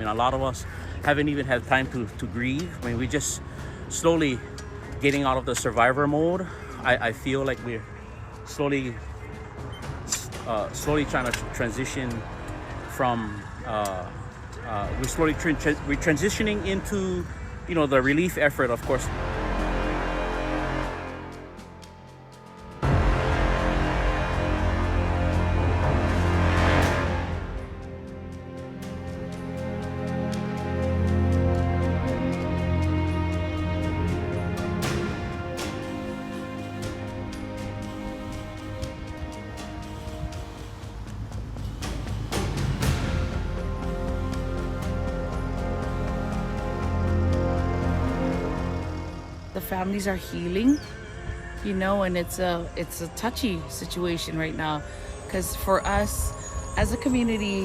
mean, a lot of us haven't even had time to grieve. I mean, we just slowly getting out of the survivor mode. I feel like we're slowly trying to transition from we're transitioning into, you know, the relief effort, of course. The families are healing, you know, and it's a touchy situation right now, because for us as a community,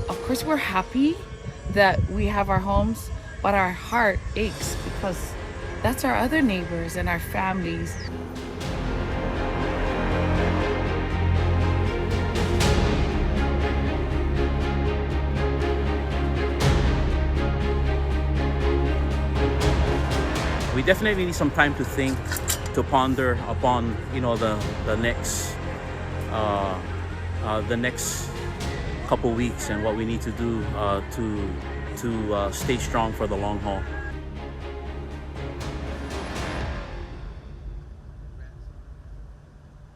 of course we're happy that we have our homes, but our heart aches because that's our other neighbors and our families. We definitely need some time to think, to ponder upon, you know, the next couple weeks and what we need to do to stay strong for the long haul.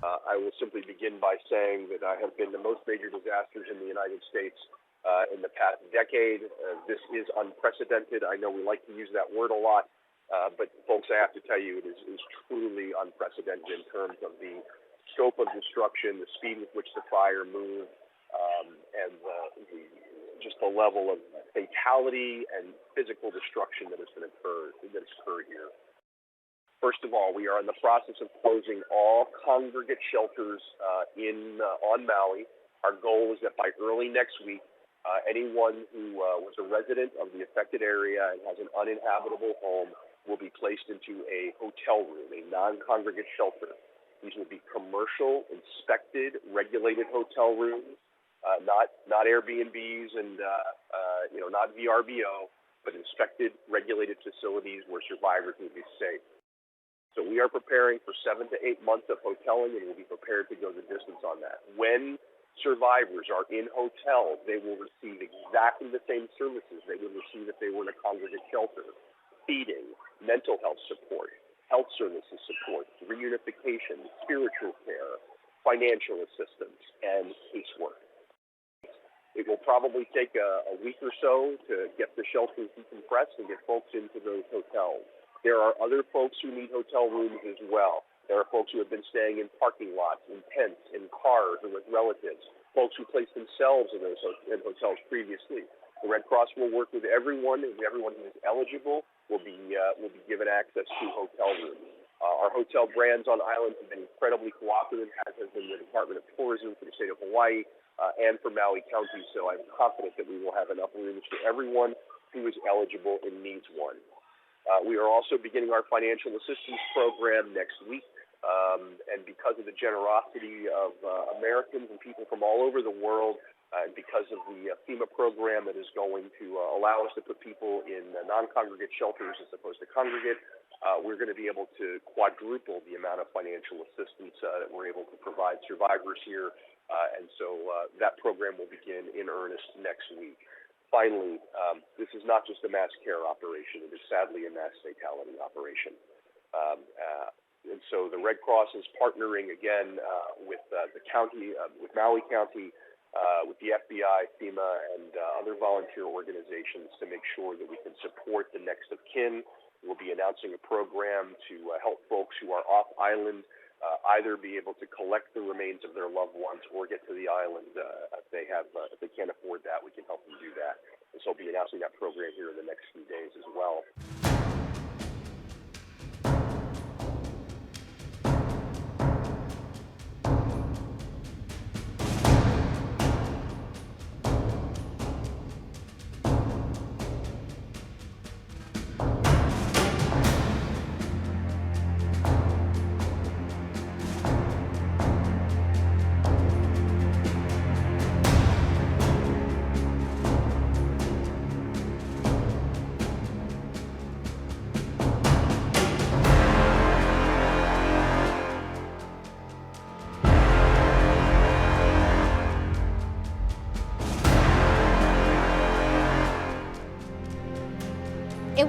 I will simply begin by saying that I have been to most major disasters in the United States in the past decade. This is unprecedented. I know we like to use that word a lot. But folks, I have to tell you, it is truly unprecedented in terms of the scope of destruction, the speed with which the fire moved, and just the level of fatality and physical destruction that has occurred here. First of all, we are in the process of closing all congregate shelters on Maui. Our goal is that by early next week, anyone who was a resident of the affected area and has an uninhabitable home will be placed into a hotel room, a non-congregate shelter. These will be commercial, inspected, regulated hotel rooms, not Airbnbs and not VRBO, but inspected, regulated facilities where survivors will be safe. So we are preparing for 7 to 8 months of hoteling, and we'll be prepared to go the distance on that. When survivors are in hotels, they will receive exactly the same services they would receive if they were in a congregate shelter: feeding, mental health support, health services support, reunification, spiritual care, financial assistance, and casework. It will probably take a week or so to get the shelters decompressed and get folks into those hotels. There are other folks who need hotel rooms as well. There are folks who have been staying in parking lots, in tents, in cars, or with relatives. Folks who placed themselves in hotels previously. The Red Cross will work with everyone, and everyone who is eligible will be given access to hotel rooms. Our hotel brands on island have been incredibly cooperative, as has been the Department of Tourism for the state of Hawaii and for Maui County. So I'm confident that we will have enough rooms for everyone who is eligible and needs one. We are also beginning our financial assistance program next week. And because of the generosity of Americans and people from all over the world, and because of the FEMA program that is going to allow us to put people in non-congregate shelters as opposed to congregate, we're going to be able to quadruple the amount of financial assistance that we're able to provide survivors here. And so that program will begin in earnest next week. Finally, this is not just a mass care operation. It is sadly a mass fatality operation. And so the Red Cross is partnering again with the county, with Maui County, with the FBI, FEMA, and other volunteer organizations to make sure that we can support the next of kin. We'll be announcing a program to help folks who are off island either be able to collect the remains of their loved ones or get to the island if they can't afford that. We can help them do that. And so we'll be announcing that program here in the next few days as well.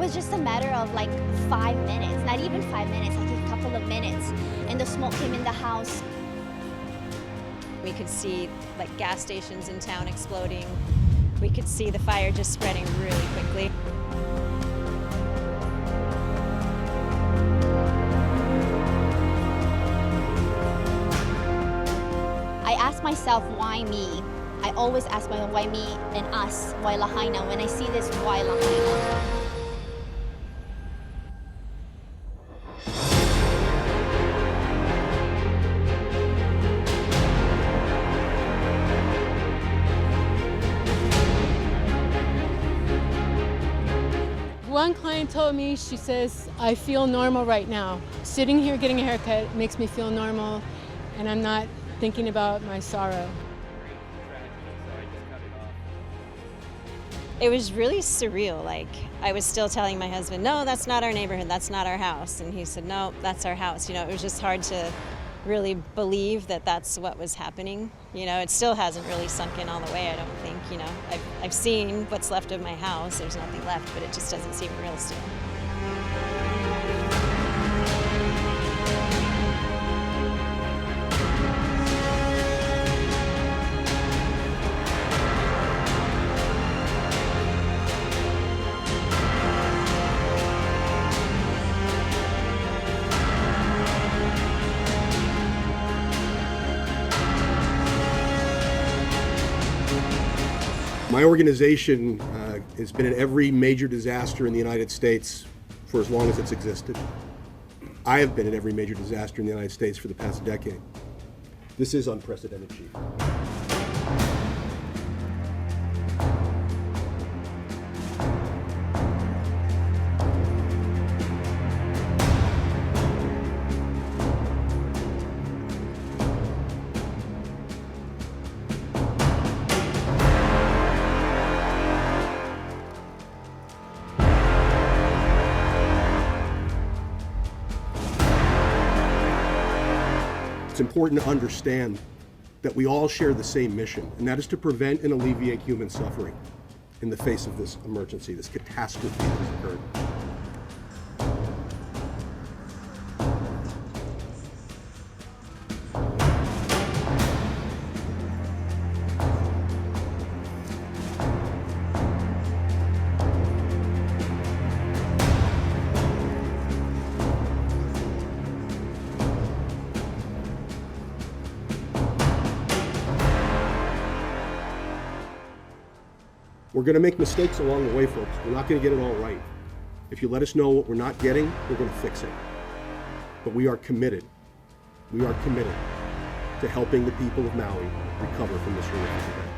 was just a matter of like 5 minutes, not even 5 minutes, like a couple of minutes, and the smoke came in the house. We could see like gas stations in town exploding. We could see the fire just spreading really quickly. I asked myself, why me? I always ask myself, why me and us? Why Lahaina? When I see this, why Lahaina? One client told me, she says, I feel normal right now. Sitting here getting a haircut makes me feel normal, and I'm not thinking about my sorrow. It was really surreal. Like, I was still telling my husband, no, that's not our neighborhood, that's not our house. And he said, no, that's our house. You know, it was just hard to really believe that that's what was happening. You know, it still hasn't really sunk in all the way, I don't think. You know, I've seen what's left of my house. There's nothing left, but it just doesn't seem real still. My organization has been in every major disaster in the United States for as long as it's existed. I have been in every major disaster in the United States for the past decade. This is unprecedented, Chief. It's important to understand that we all share the same mission, and that is to prevent and alleviate human suffering in the face of this emergency, this catastrophe that has occurred. We're going to make mistakes along the way, folks. We're not going to get it all right. If you let us know what we're not getting, we're going to fix it. But we are committed. We are committed to helping the people of Maui recover from this horrific event.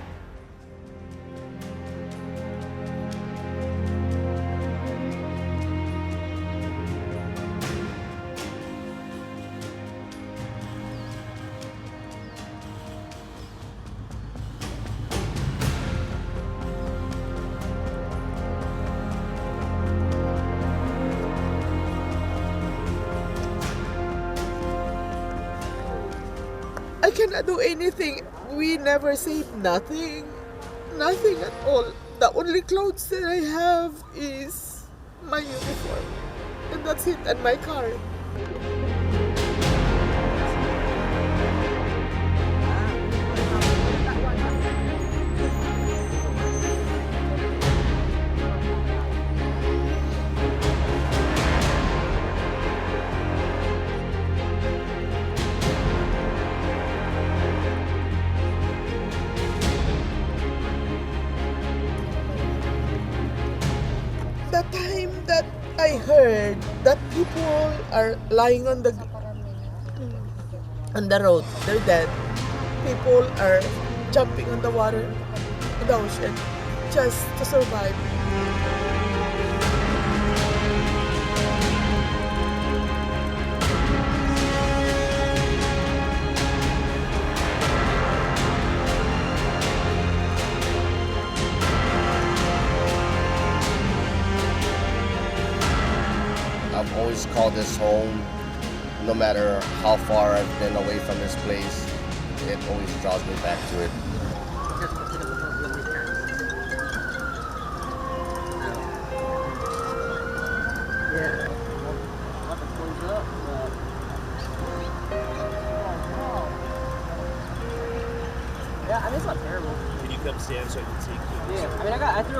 I cannot do anything. We never saved nothing. Nothing at all. The only clothes that I have is my uniform. And that's it, and my car. The time that I heard that people are lying on the road, they're dead. People are jumping on the water, in the ocean, just to survive. I've always called this home. No matter how far I've been away from this place, it always draws me back to it. Yeah. Yeah, I mean, it's not terrible. Can you come stand so I can see? Yeah, I mean, I threw